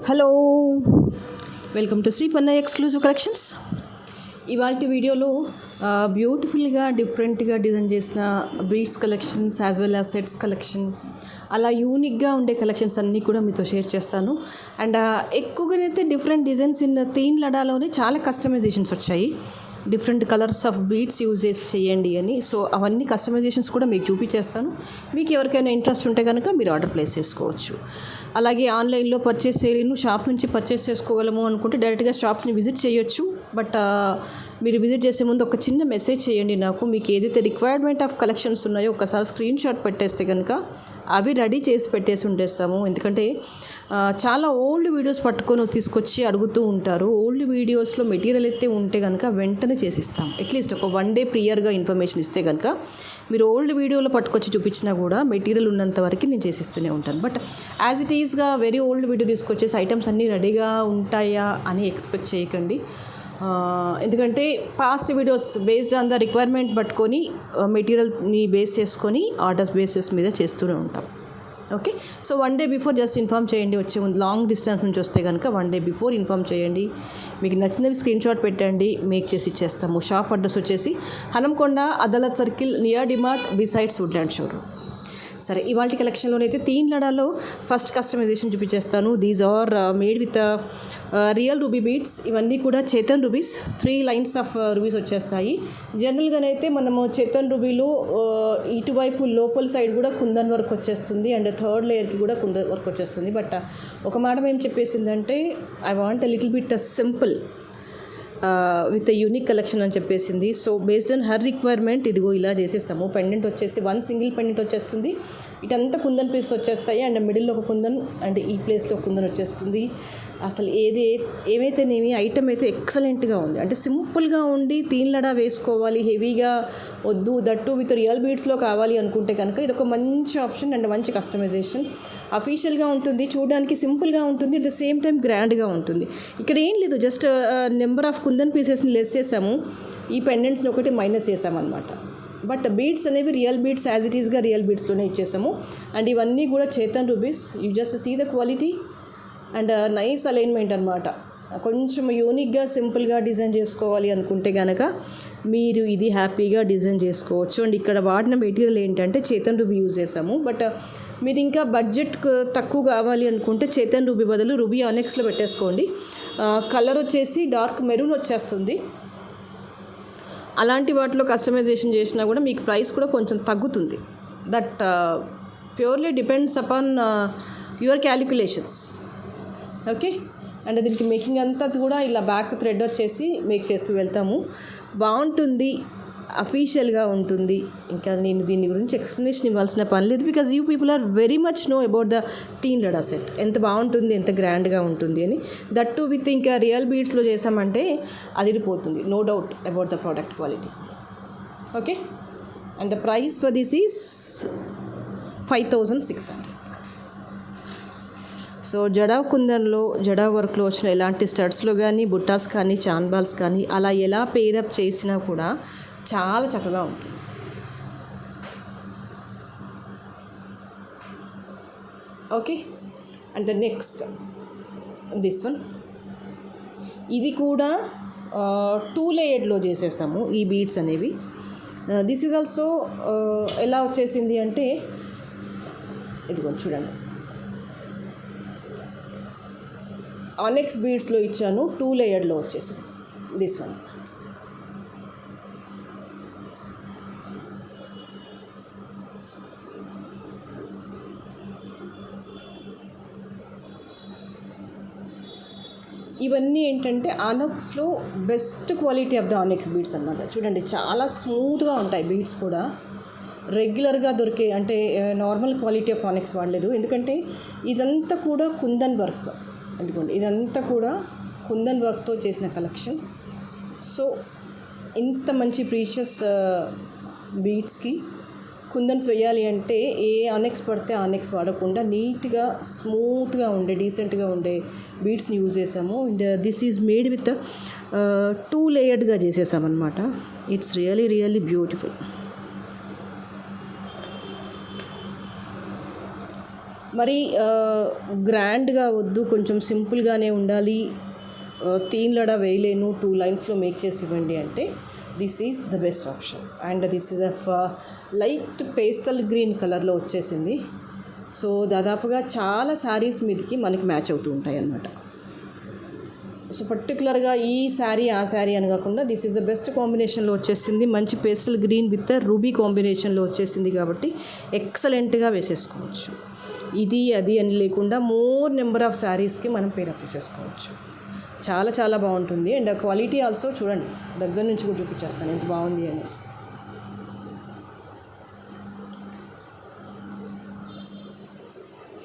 Hello, welcome to Shri Pannaiah exclusive collections. ఇవాళ వీడియోలో బ్యూటిఫుల్గా డిఫరెంట్గా డిజైన్ చేసిన beads collections as well as sets collection, అలా యూనిక్గా ఉండే కలెక్షన్స్ అన్నీ కూడా మీతో షేర్ చేస్తాను. అండ్ ఎక్కువగానైతే డిఫరెంట్ డిజైన్స్ ఇన్ తీన్ లడాలోనే చాలా కస్టమైజేషన్స్ వచ్చాయి. Different colours of beads use చేసి చేయండి అని. సో అవన్నీ కస్టమైజేషన్స్ కూడా మీకు చూపించేస్తాను. మీకు ఎవరికైనా ఇంట్రెస్ట్ ఉంటే కనుక మీరు ఆర్డర్ ప్లేస్ చేసుకోవచ్చు. అలాగే ఆన్లైన్లో పర్చేస్ చేయలేను, షాప్ నుంచి పర్చేస్ చేసుకోగలము అనుకుంటే డైరెక్ట్గా షాప్ని విజిట్ చేయొచ్చు. బట్ మీరు విజిట్ చేసే ముందు ఒక చిన్న మెసేజ్ చేయండి నాకు. మీకు ఏదైతే రిక్వైర్మెంట్ ఆఫ్ కలెక్షన్స్ ఉన్నాయో ఒకసారి స్క్రీన్ షాట్ పెట్టేస్తే కనుక అవి రెడీ చేసి పెట్టేసి ఉండేస్తాము. ఎందుకంటే చాలా ఓల్డ్ వీడియోస్ పట్టుకొని తీసుకొచ్చి అడుగుతూ ఉంటారు. ఓల్డ్ వీడియోస్లో మెటీరియల్ అయితే ఉంటే కనుక వెంటనే చేసిస్తాం. అట్లీస్ట్ ఒక 1 day ప్రియర్గా ఇన్ఫర్మేషన్ ఇస్తే కనుక మీరు ఓల్డ్ వీడియోలో పట్టుకొచ్చి చూపించినా కూడా మెటీరియల్ ఉన్నంత వరకు నేను చేసిస్తూనే ఉంటాను. బట్ యాజ్ ఇట్ ఈస్గా వెరీ ఓల్డ్ వీడియో తీసుకొచ్చేసి ఐటమ్స్ అన్నీ రెడీగా ఉంటాయా అని ఎక్స్పెక్ట్ చేయకండి. ఎందుకంటే past videos based on the requirement పట్టుకొని మెటీరియల్ని బేస్ చేసుకొని ఆర్డర్స్ బేసిస్ మీద చేస్తూనే ఉంటాం. Okay, so 1 day before just inform చేయండి. వచ్చే ముందు లాంగ్ డిస్టెన్స్ నుంచి వస్తే కనుక 1 day బిఫోర్ ఇన్ఫామ్ చేయండి. మీకు నచ్చినవి స్క్రీన్ షాట్ పెట్టండి, మేక్ చేసి ఇచ్చేస్తాము. షాప్ అడ్రస్ వచ్చేసి Hanamkonda Adalat circle near DMart besides Woodland showroom. సరే, ఇవాళ కలెక్షన్లోనైతే తీన్ లడాలో ఫస్ట్ కస్టమైజేషన్ చూపించేస్తాను. These are made with real ruby beads. ఇవన్నీ కూడా Chetan rubies, 3 lines of rubies వచ్చేస్తాయి. జనరల్గానైతే మనము చేతన్ రూబీలో ఇటువైపు లోపల సైడ్ కూడా కుందన్ వర్క్ వచ్చేస్తుంది అండ్ 3rd లేయర్కి కూడా కుందన్ వర్క్ వచ్చేస్తుంది. బట్ ఒక మేడం ఏం చెప్పేసిందంటే I want a little bit simple with unique collection అని చెప్పేసింది. So based on her requirement ఇదిగో ఇలా చేసేసాము. పెండెంట్ వచ్చేసి 1 single పెండెంట్ వచ్చేస్తుంది. ఇటంతా కుందన్ పీస్ వచ్చేస్తాయి అండ్ మిడిల్లో ఒక కుందన్ అండ్ ఈ ప్లేస్లో కుందన్ వచ్చేస్తుంది. అసలు ఏమైతేనేమి ఐటమ్ అయితే ఎక్సలెంట్గా ఉంది. అంటే సింపుల్గా ఉండి తీన్ లడా వేసుకోవాలి, హెవీగా వద్దు, దట్టు విత్ రియల్ బీడ్స్లో కావాలి అనుకుంటే కనుక ఇది ఒక మంచి ఆప్షన్ అండ్ మంచి కస్టమైజేషన్. అఫీషియల్గా ఉంటుంది, చూడడానికి సింపుల్గా ఉంటుంది, అట్ ద సేమ్ టైం గ్రాండ్గా ఉంటుంది. ఇక్కడ ఏం లేదు, జస్ట్ నెంబర్ ఆఫ్ కుందన్ పీసెస్ని లెస్ చేసాము, ఈ పెండెంట్స్ని ఒకటి మైనస్ చేసామన్నమాట. బట్ బీడ్స్ అనేవి రియల్ బీడ్స్ యాజ్ ఇట్ ఈస్గా రియల్ బీడ్స్లోనే ఇచ్చేసాము. అండ్ ఇవన్నీ కూడా Chetan rubies. You just see the quality and nice alignment అనమాట. కొంచెం యూనిక్గా సింపుల్గా డిజైన్ చేసుకోవాలి అనుకుంటే కనుక మీరు ఇది హ్యాపీగా డిజైన్ చేసుకోవచ్చు. అండ్ ఇక్కడ వాడిన మెటీరియల్ ఏంటంటే చేతన్ రూబీ యూజ్ చేసాము. బట్ మీరు ఇంకా బడ్జెట్ తక్కువ కావాలి అనుకుంటే చేతన్ రూబీ బదులు రూబీ ఆనెక్స్లో పెట్టేసుకోండి. కలర్ వచ్చేసి డార్క్ మెరూన్ వచ్చేస్తుంది. అలాంటి వాటిలో కస్టమైజేషన్ చేసినా కూడా మీకు ప్రైస్ కూడా కొంచెం తగ్గుతుంది. That purely depends upon your calculations. Okay, and దీనికి మేకింగ్ అంతా కూడా ఇలా బ్యాక్ థ్రెడ్ వచ్చేసి మేక్ చేస్తూ వెళ్తాము. బాగుంటుంది, అఫీషియల్గా ఉంటుంది. ఇంకా నేను దీని గురించి ఎక్స్ప్లెనేషన్ ఇవ్వాల్సిన పని లేదు. Because you people are very much know about the teen lada set, ఎంత బాగుంటుంది, ఎంత గ్రాండ్గా ఉంటుంది అని. దట్టు విత్ ఇంకా రియల్ బీడ్స్లో చేసామంటే అదిరిపోతుంది. No doubt about the product quality. Okay, and the price for this is 5600. So జడా కుందన్లో జడా వర్క్లో వచ్చిన ఎలాంటి స్టడ్స్లో కానీ బుట్టాస్ కానీ చాన్బాల్స్ కానీ అలా ఎలా పేరప్ చేసినా కూడా చాలా చక్కగా ఉంటుంది. Okay, and the next this one, ఇది కూడా 2 layeredలో చేసేసాము ఈ బీడ్స్ అనేవి. దిస్ ఈజ్ ఆల్సో ఎలా వచ్చేసింది అంటే ఇదిగో చూడండి, ఆనెక్స్ బీడ్స్లో ఇచ్చాను, 2 layeredలో వచ్చేసింది దిస్ వన్. ఇవన్నీ ఏంటంటే ఆనెక్స్లో best quality of the onyx beads అన్నమాట. చూడండి, చాలా స్మూత్గా ఉంటాయి బీడ్స్ కూడా. రెగ్యులర్గా దొరికే అంటే నార్మల్ క్వాలిటీ ఆఫ్ ఆనెక్స్ వాడలేదు. ఎందుకంటే ఇదంతా కూడా కుందన్ వర్క్. ఎందుకంటే ఇదంతా కూడా కుందన్ వర్క్తో చేసిన కలెక్షన్. సో ఇంత మంచి ప్రీషియస్ బీడ్స్కి కుందన్స్ వేయాలి అంటే ఏ ఆనెక్స్ పడితే ఆనెక్స్ వాడకుండా నీట్గా స్మూత్గా ఉండే డీసెంట్గా ఉండే బీడ్స్ని యూజ్ చేసాము. And this is made with 2 layeredగా చేసేసామన్నమాట. It's really beautiful. మరి గ్రాండ్గా వద్దు, కొంచెం సింపుల్గానే ఉండాలి, తీన్ లడా వేయలేను, 2 లైన్స్లో మేక్ చేసి ఇవ్వండి అంటే this is the best option. And this is of light pastel green కలర్లో వచ్చేసింది. సో దాదాపుగా చాలా శారీస్ మీదకి మనకి మ్యాచ్ అవుతూ ఉంటాయి అన్నమాట. సో పర్టికులర్గా ఈ శారీ ఆ శారీ అని కాకుండా దిస్ ఈజ్ ద బెస్ట్ కాంబినేషన్లో వచ్చేసింది. మంచి పేస్టల్ గ్రీన్ విత్ రూబీ కాంబినేషన్లో వచ్చేసింది కాబట్టి ఎక్సలెంట్గా వేసేసుకోవచ్చు. ఇది అది అని లేకుండా మోర్ నెంబర్ ఆఫ్ శారీస్కి మనం పేరప్ చేసేసుకోవచ్చు. చాలా చాలా బాగుంటుంది. అండ్ క్వాలిటీ ఆల్సో చూడండి, దగ్గర నుంచి కూడా చూపించేస్తాను ఎంత బాగుంది అని.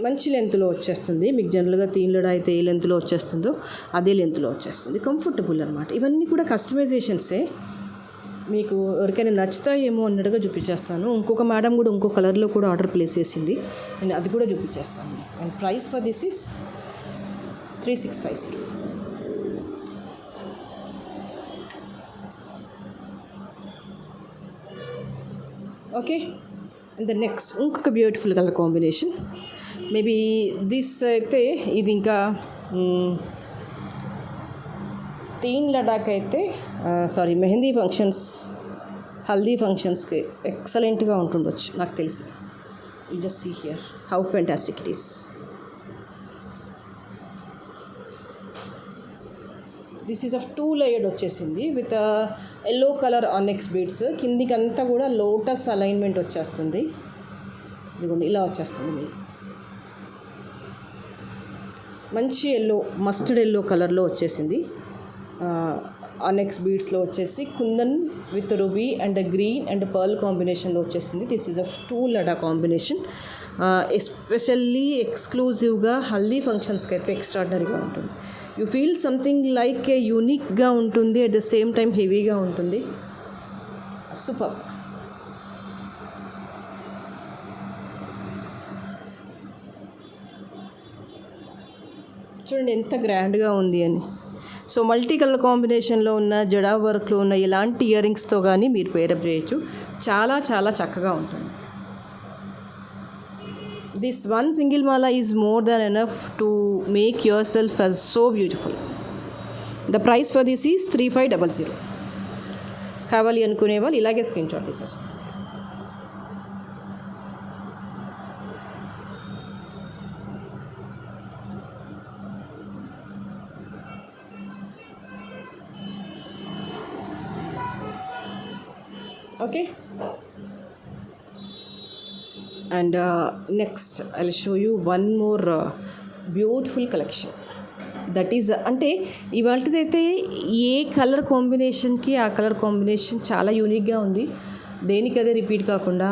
మంచి లెంత్లో వచ్చేస్తుంది. మీకు జనరల్గా తీన్లడా అయితే ఏ లెంత్లో వచ్చేస్తుందో అదే లెంత్లో వచ్చేస్తుంది. కంఫర్టబుల్ అనమాట. ఇవన్నీ కూడా కస్టమైజేషన్సే. మీకు ఎవరికైనా నచ్చుతాయేమో అన్నట్టుగా చూపించేస్తాను. ఇంకొక మేడం కూడా ఇంకో కలర్లో కూడా ఆర్డర్ ప్లేస్ చేసింది, నేను అది కూడా చూపించేస్తాను. And price for this is 3650. Okay. And the next ఇంకొక beautiful colour combination. Maybe this అయితే ఇది ఇంకా తీన్ లడాక్ అయితే మెహందీ ఫంక్షన్స్, హల్దీ ఫంక్షన్స్కి ఎక్సలెంట్గా ఉంటుండొచ్చు నాకు తెలిసి. You just see here how fantastic it is. This is of 2 layered వచ్చేసింది with yellow colour onyx beads. కిందికి అంతా కూడా లోటస్ అలైన్మెంట్ వచ్చేస్తుంది. ఇదిగోండి ఇలా వచ్చేస్తుంది. మీకు మంచి ఎల్లో, మస్టర్డ్ ఎల్లో కలర్లో వచ్చేసింది. ఆనెక్స్ బీడ్స్లో వచ్చేసి kundan with ruby and green and pearl కాంబినేషన్లో వచ్చేసింది. This is of 2 lada combination. Especially ఎక్స్క్లూజివ్గా హల్దీ ఫంక్షన్స్కి అయితే ఎక్స్ట్రాడినరీగా ఉంటుంది. You feel something like a యూనిక్గా ఉంటుంది, అట్ ద సేమ్ టైం హెవీగా ఉంటుంది. సూపర్. చూడండి ఎంత గ్రాండ్గా ఉంది అని. సో మల్టీ కలర్ కాంబినేషన్లో ఉన్న జడా వర్క్లో ఉన్న ఇలాంటి ఇయర్ రింగ్స్తో కానీ మీరు పేరప్ చేయొచ్చు. చాలా చాలా చక్కగా ఉంటుంది. This one single Mala is more than enough to make your self as so beautiful. The price for this is 3500. కావాలి అనుకునే వాళ్ళు ఇలాగే స్క్రీన్ షాట్ తీసేసుకోండి. Okay, and next I'll show you one more beautiful collection. That is అంటే ఇవాళదైతే ఏ colour కాంబినేషన్కి ఆ colour combination చాలా యూనిక్గా ఉంది. దేనికదే రిపీట్ కాకుండా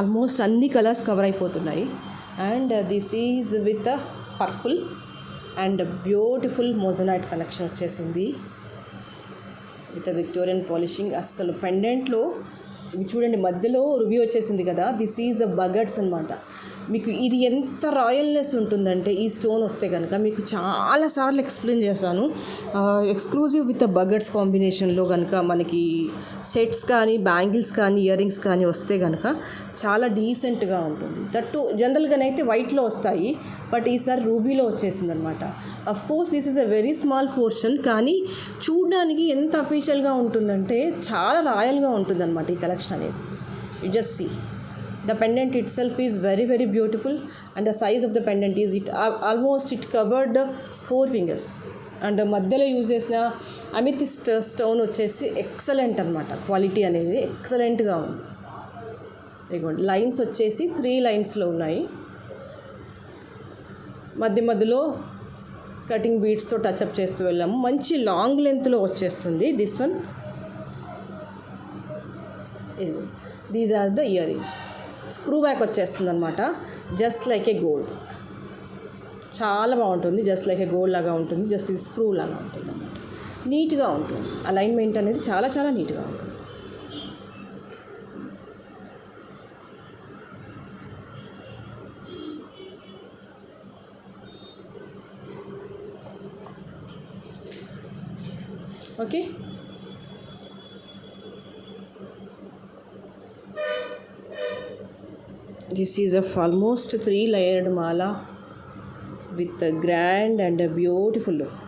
ఆల్మోస్ట్ అన్ని కలర్స్ కవర్ అయిపోతున్నాయి. And this is with purple and beautiful moissanite collection వచ్చేసింది విత్ విక్టోరియన్ పాలిషింగ్. అస్సలు పెండెంట్లో చూడండి మధ్యలో రుబీ వచ్చేసింది కదా, దిస్ ఈజ్ బగట్స్ అనమాట. మీకు ఇది ఎంత రాయల్నెస్ ఉంటుందంటే ఈ స్టోన్ వస్తే కనుక మీకు చాలాసార్లు ఎక్స్ప్లెయిన్ చేశాను. ఎక్స్క్లూజివ్ విత్ బగట్స్ కాంబినేషన్లో కనుక మనకి సెట్స్ కానీ బ్యాంగిల్స్ కానీ ఇయర్ రింగ్స్ కానీ వస్తే కనుక చాలా డీసెంట్గా ఉంటుంది. దట్టు జనరల్గానైతే వైట్లో వస్తాయి, బట్ ఈసారి రూబీలో వచ్చేసింది అనమాట. Of course this is a very small portion, కానీ చూడడానికి ఎంత అఫీషియల్గా ఉంటుందంటే చాలా రాయల్గా ఉంటుందన్నమాట ఈ కలెక్షన్ అనేది. You just see. The pendant itself is very very beautiful, and the size of the pendant is almost it covered 4 fingers. And మధ్యలో యూజ్ చేసిన అమితిస్ట్ స్టోన్ వచ్చేసి ఎక్సలెంట్ అనమాట. క్వాలిటీ అనేది ఎక్సలెంట్గా ఉంది. ఇదిగోండి లైన్స్ వచ్చేసి 3 లైన్స్లో ఉన్నాయి. మధ్యలో కటింగ్ బీడ్స్తో టచ్అప్ చేస్తూ వెళ్ళాము. మంచి లాంగ్ లెంత్లో వచ్చేస్తుంది this one. These are the earrings. Screw back వచ్చేస్తుంది అనమాట, జస్ట్ లైక్ ఏ గోల్డ్. చాలా బాగుంటుంది, జస్ట్ లైక్ ఏ గోల్డ్ లాగా ఉంటుంది. జస్ట్ ఇది స్క్రూ లాగా ఉంటుంది అనమాట. నీట్గా ఉంటుంది, అలైన్మెంట్ అనేది చాలా చాలా నీట్గా ఉంటుంది. Okay, this is almost 3 layered Mala with grand and beautiful look.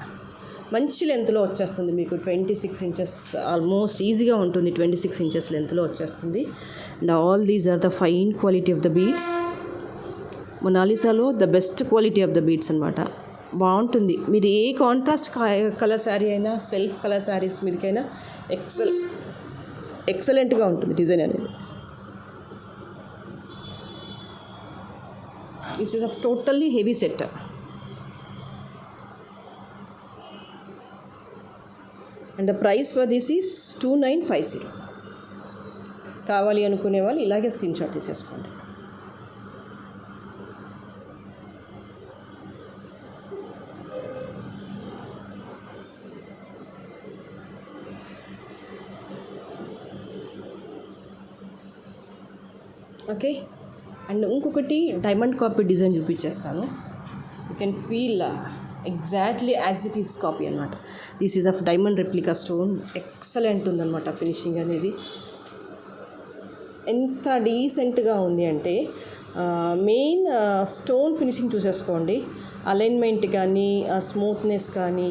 మంచి లెంత్లో వచ్చేస్తుంది మీకు. 26 ఇంచెస్ ఆల్మోస్ట్ ఈజీగా ఉంటుంది. 26 ఇంచెస్ లెంత్లో వచ్చేస్తుంది. And all these are the fine quality of the beads. మొనాలిసాలో the best quality of the beads అనమాట. బాగుంటుంది. మీరు ఏ కాంట్రాస్ట్ కలర్ శారీ అయినా, సెల్ఫ్ కలర్ శారీస్ మీదకైనా ఎక్సలెంట్గా ఉంటుంది డిజైన్ అనేది. This is totally heavy set. And the price for this is 2950. కావాలి అనుకునే వాళ్ళు ఇలాగే స్క్రీన్ షాట్ తీసేసుకోండి. ఓకే. అండ్ ఇంకొకటి డైమండ్ కాపీ డిజైన్ చూపించేస్తాను. You can feel exactly as it is copy అనమాట. This is of diamond replica stone. Excellent ఉందన్నమాట finishing అనేది. ఎంత డీసెంట్గా ఉంది అంటే మెయిన్ స్టోన్ ఫినిషింగ్ చూసేసుకోండి. అలైన్మెంట్ కానీ, ఆ స్మూత్నెస్ కానీ,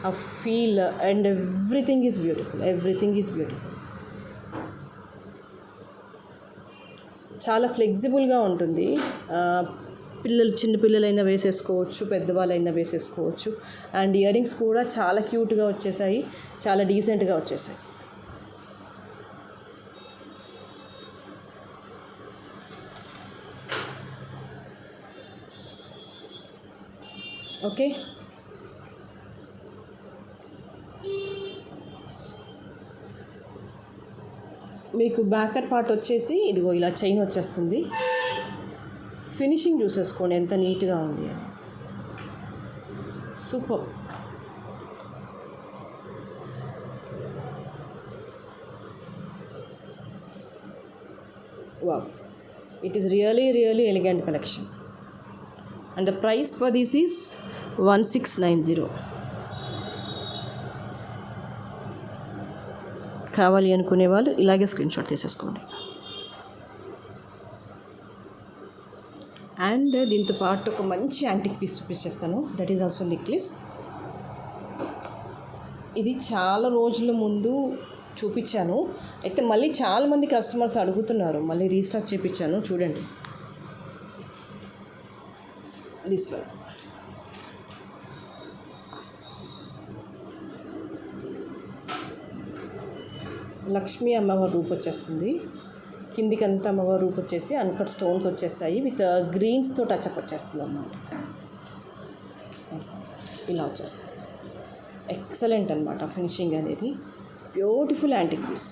ఆ feel and everything is beautiful. చాలా ఫ్లెక్సిబుల్గా ఉంటుంది. చిన్నపిల్లలైనా వేసేసుకోవచ్చు, పెద్దవాళ్ళైనా వేసేసుకోవచ్చు. అండ్ ఇయర్ రింగ్స్ కూడా చాలా క్యూట్గా వచ్చేసాయి, చాలా డీసెంట్గా వచ్చేసాయి. ఓకే. మీకు బ్యాకర్ పార్ట్ వచ్చేసి ఇదిగో ఇలా చైన్ వచ్చేస్తుంది. ఫినిషింగ్ చూసేసుకోండి ఎంత నీట్గా ఉంది అని. Super. Wow, it is really elegant collection. And the price for this is 1690. కావాలి అనుకునే వాళ్ళు ఇలాగే స్క్రీన్ షాట్ తీసేసుకోండి. అండ్ దీంతో పాటు ఒక మంచి యాంటిక్ పీస్ చూపించేస్తాను. That is also necklace. ఇది చాలా రోజుల ముందు చూపించాను, అయితే మళ్ళీ చాలామంది కస్టమర్స్ అడుగుతున్నారు, మళ్ళీ రీస్టాక్ చేయించాను. చూడండి, దిస్ వన్. లక్ష్మీ అమ్మవారి రూపు వచ్చేస్తుంది. కిందికంతా అమ్మవారి రూపు వచ్చేసి అన్కట్ స్టోన్స్ వచ్చేస్తాయి విత్ గ్రీన్స్తో టచ్అప్ వచ్చేస్తుంది అన్నమాట. ఇలా వచ్చేస్తుంది. ఎక్సలెంట్ అనమాట ఫినిషింగ్ అనేది. Beautiful antique piece.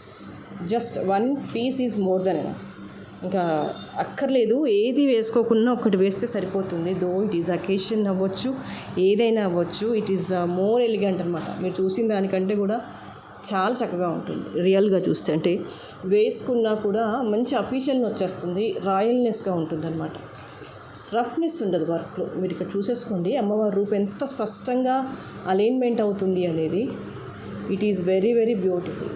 Just 1 piece is more than enough. ఇంకా అక్కర్లేదు, ఏది వేసుకోకుండా ఒకటి వేస్తే సరిపోతుంది. దో ఇట్ ఈజ్ అకేషన్ అవ్వచ్చు, ఏదైనా అవ్వచ్చు. ఇట్ ఈజ్ మోర్ ఎలిగెంట్ అనమాట. మీరు చూసిన దానికంటే కూడా చాలా చక్కగా ఉంటుంది. రియల్గా చూస్తే అంటే వేసుకున్నా కూడా మంచి అఫీషియల్ని వచ్చేస్తుంది. రాయల్నెస్గా ఉంటుంది అనమాట. రఫ్నెస్ ఉండదు వర్క్లో. మీరు ఇక్కడ చూసేసుకోండి అమ్మవారి రూపు ఎంత స్పష్టంగా అలైన్మెంట్ అవుతుంది అనేది. It is very beautiful.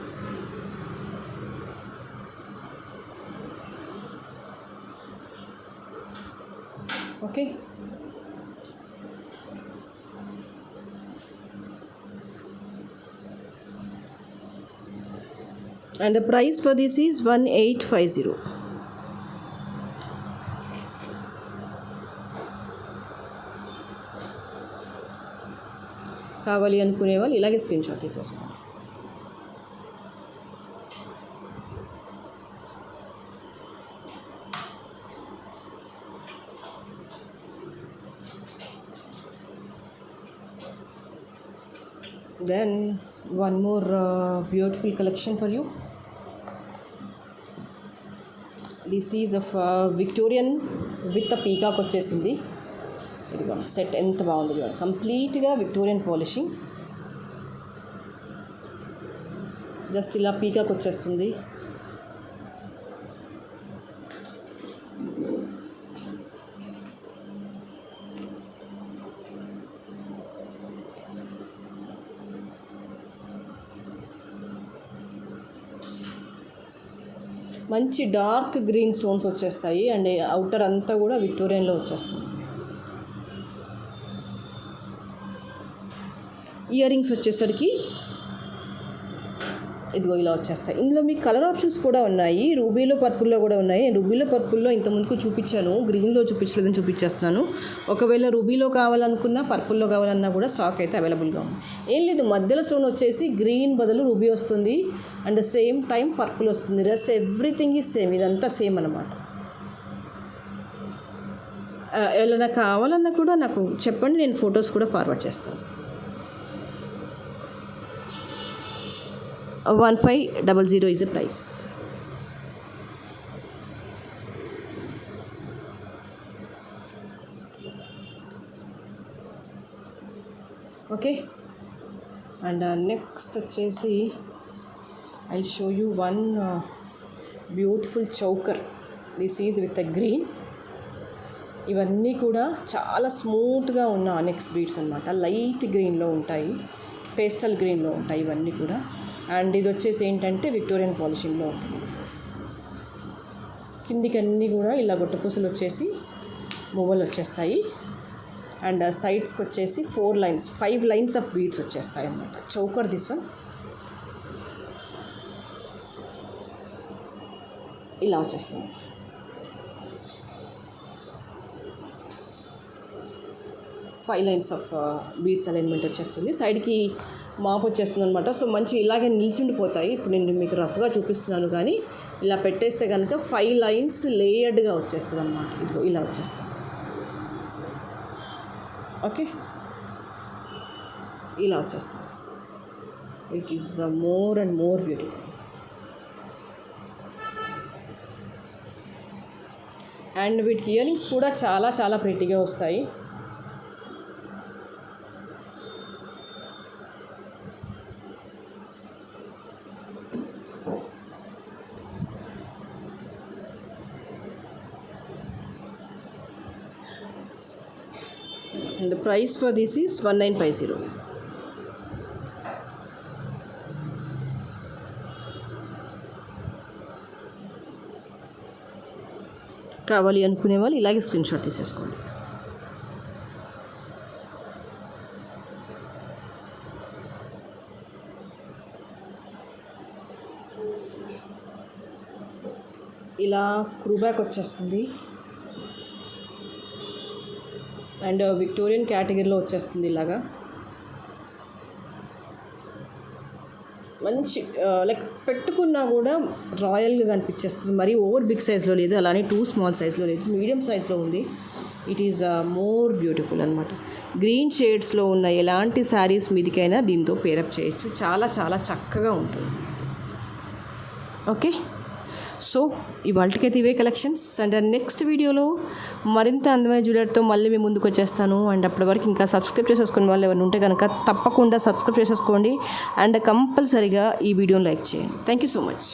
Okay. And the price for this is 1850. కావాలి అనుకునే వాళ్ళు ఇలాగే స్క్రీన్ షాట్ తీసేసుకోండి. Then one more beautiful collection for you. This is of Victorian with peacock వచ్చేసింది. ఇది సెట్ ఎంత బాగుంది చూడండి. కంప్లీట్గా విక్టోరియన్ పాలిషింగ్. జస్ట్ ఇలా పీకాక్ వచ్చేస్తుంది. మంచి డార్క్ గ్రీన్ స్టోన్స్ వచ్చేస్తాయి అండ్ అవుటర్ అంతా కూడా విక్టోరియన్లో వచ్చేస్తుంది. ఇయర్ రింగ్స్ వచ్చేసరికి ఇదిగో ఇలా వచ్చేస్తాయి. ఇందులో మీకు కలర్ ఆప్షన్స్ కూడా ఉన్నాయి. రూబీలో పర్పుల్లో కూడా ఉన్నాయి. నేను రూబీలో పర్పుల్లో ఇంతకుముందుకు చూపించాను, గ్రీన్లో చూపించలేదని చూపించేస్తున్నాను. ఒకవేళ రూబీలో కావాలనుకున్నా పర్పుల్లో కావాలన్నా కూడా స్టాక్ అయితే అవైలబుల్గా ఉంది. ఏం లేదు, మధ్యలో స్టోన్ వచ్చేసి గ్రీన్ బదులు రూబీ వస్తుంది అండ్ సేమ్ టైం పర్పుల్ వస్తుంది. రెస్ట్ ఎవ్రీథింగ్ ఈజ్ సేమ్, ఇదంతా సేమ్ అన్నమాట. ఎవరైనా కావాలన్నా కూడా నాకు చెప్పండి, నేను ఫొటోస్ కూడా ఫార్వర్డ్ చేస్తాను. 1500 is the price. Okay, and next వచ్చేసి I'll show you one beautiful choker. This is with a green. ఇవన్నీ కూడా చాలా స్మూత్గా ఉన్న ఆనెక్స్ బీడ్స్ అన్నమాట. లైట్ గ్రీన్లో ఉంటాయి, పేస్టల్ గ్రీన్లో ఉంటాయి ఇవన్నీ కూడా. అండ్ ఇది వచ్చేసి ఏంటంటే విక్టోరియన్ పాలిషింగ్లో ఉంటుంది. కిందికి అన్నీ కూడా ఇలా గొట్టపూసలు వచ్చేసి మువ్వలు వచ్చేస్తాయి అండ్ సైడ్స్కి వచ్చేసి 5 లైన్స్ ఆఫ్ బీడ్స్ వచ్చేస్తాయి అన్నమాట. చౌకర్ దిస్ వన్ ఇలా వచ్చేస్తుంది. Five lines of beads alignment వచ్చేస్తుంది. సైడ్కి మాప్ వచ్చేస్తుంది అనమాట. సో మంచి ఇలాగే నిల్చుండిపోతాయి. ఇప్పుడు నేను మీకు రఫ్గా చూపిస్తున్నాను కానీ ఇలా పెట్టేస్తే కనుక 5 లైన్స్ లేయర్డ్గా వచ్చేస్తుంది అనమాట. ఇదిగో ఇలా వచ్చేస్తుంది. ఓకే, ఇలా వచ్చేస్తుంది. It is more and more beautiful. And వీటికి ఇయర్ రింగ్స్ కూడా చాలా చాలా ప్రెట్టిగా వస్తాయి. And the price for this is 1950. కావాలి అనుకునే వాళ్ళు ఇలాగే స్క్రీన్ షాట్ తీసేసుకోండి. ఇలా స్క్రూ బ్యాక్ వచ్చేస్తుంది అండ్ విక్టోరియన్ కేటగిరీలో వచ్చేస్తుంది. ఇలాగా మంచి లైక్ పెట్టుకున్నా కూడా రాయల్గా కనిపించేస్తుంది. మరీ ఓవర్ బిగ్ సైజ్లో లేదు, అలానే టూ స్మాల్ సైజ్లో లేదు, మీడియం సైజ్లో ఉంది. ఇట్ ఈజ్ మోర్ బ్యూటిఫుల్ అనమాట. గ్రీన్ షేడ్స్లో ఉన్న ఎలాంటి శారీస్ మీదికైనా దీంతో పేరప్ చేయొచ్చు. చాలా చాలా చక్కగా ఉంటుంది. ఓకే, సో ఇవాళకైతే ఇవే కలెక్షన్స్. అండ్ నెక్స్ట్ వీడియోలో మరింత అందమైన జ్యువెలరీతో మళ్ళీ మేము ముందుకు వచ్చేస్తాను. అండ్ అప్పటి వరకు ఇంకా సబ్స్క్రైబ్ చేసేసుకునే వాళ్ళు ఎవరు ఉంటే కనుక తప్పకుండా సబ్స్క్రైబ్ చేసేసుకోండి అండ్ కంపల్సరీగా ఈ వీడియోని లైక్ చేయండి. Thank you so much.